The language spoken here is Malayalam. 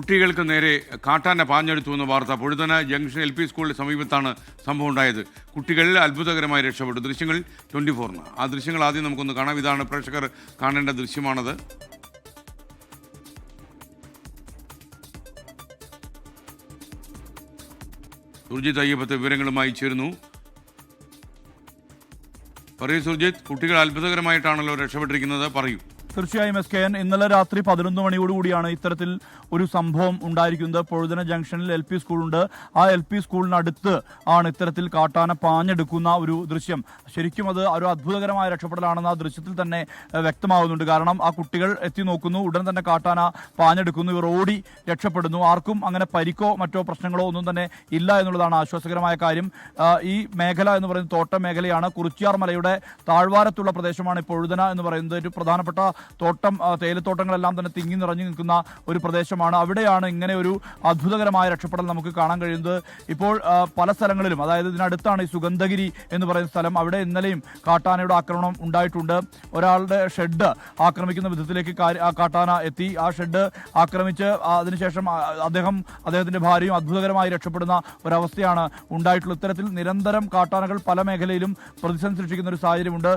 കുട്ടികൾക്ക് നേരെ കാട്ടാന പാഞ്ഞെടുത്തു എന്ന വാർത്ത പൊഴുതന ജംഗ്ഷൻ LP സ്കൂളിന് സമീപത്താണ് സംഭവം ഉണ്ടായത്. കുട്ടികൾ അത്ഭുതകരമായി രക്ഷപ്പെട്ടു. ദൃശ്യങ്ങൾ 24 ആ ദൃശ്യങ്ങൾ ആദ്യം നമുക്കൊന്ന് കാണാം. ഇതാണ് പ്രേക്ഷകർ കാണേണ്ട ദൃശ്യമാണത്. സുർജിത്ത് അയ്യപ്പത്തെ വിവരങ്ങളുമായി ചേരുന്നു. പറയൂ സുർജിത്ത്, കുട്ടികൾ അത്ഭുതകരമായിട്ടാണല്ലോ രക്ഷപ്പെട്ടിരിക്കുന്നത്, പറയൂ. തീർച്ചയായും SKN, ഇന്നലെ രാത്രി 11 മണിയോടുകൂടിയാണ് ഇത്തരത്തിൽ ഒരു സംഭവം ഉണ്ടായിരിക്കുന്നത്. പൊഴുതന ജംഗ്ഷനിൽ LP സ്കൂളുണ്ട്. ആ LP സ്കൂളിനടുത്ത് ആണ് ഇത്തരത്തിൽ കാട്ടാന പാഞ്ഞെടുക്കുന്ന ഒരു ദൃശ്യം. ശരിക്കും അത് ഒരു അത്ഭുതകരമായ രക്ഷപ്പെടലാണെന്ന് ആ ദൃശ്യത്തിൽ തന്നെ വ്യക്തമാകുന്നുണ്ട്. കാരണം ആ കുട്ടികൾ എത്തി നോക്കുന്നു, ഉടൻ തന്നെ കാട്ടാന പാഞ്ഞെടുക്കുന്നു, ഇവർ ഓടി രക്ഷപ്പെടുന്നു. ആർക്കും അങ്ങനെ പരിക്കോ മറ്റോ പ്രശ്നങ്ങളോ ഒന്നും തന്നെ ഇല്ല എന്നുള്ളതാണ് ആശ്വാസകരമായ കാര്യം. ഈ മേഖല എന്ന് പറയുന്നത് തോട്ട മേഖലയാണ്. കുറിച്യാർ മലയുടെ താഴ്വാരത്തുള്ള പ്രദേശമാണ് പൊഴുതന എന്ന് പറയുന്നത്. ഒരു പ്രധാനപ്പെട്ട തോട്ടം, തേയിലത്തോട്ടങ്ങളെല്ലാം തന്നെ തിങ്ങി നിറഞ്ഞു നിൽക്കുന്ന ഒരു പ്രദേശമാണ്. അവിടെയാണ് ഇങ്ങനെ ഒരു അത്ഭുതകരമായ രക്ഷപ്പെടൽ നമുക്ക് കാണാൻ കഴിയുന്നത്. ഇപ്പോൾ പല സ്ഥലങ്ങളിലും, അതായത് ഇതിനടുത്താണ് ഈ സുഗന്ധഗിരി എന്ന് പറയുന്ന സ്ഥലം, അവിടെ ഇന്നലെയും കാട്ടാനയുടെ ആക്രമണം ഉണ്ടായിട്ടുണ്ട്. ഒരാളുടെ ഷെഡ് ആക്രമിക്കുന്ന വിധത്തിലേക്ക് കാട്ടാന എത്തി. ആ ഷെഡ് ആക്രമിച്ച് അതിനുശേഷം അദ്ദേഹത്തിന്റെ ഭാര്യയും അത്ഭുതകരമായി രക്ഷപ്പെടുന്ന ഒരവസ്ഥയാണ് ഉണ്ടായിട്ടുള്ളത്. ഇത്തരത്തിൽ നിരന്തരം കാട്ടാനകൾ പല മേഖലയിലും പ്രതിസന്ധി സൃഷ്ടിക്കുന്ന ഒരു സാഹചര്യമുണ്ട്.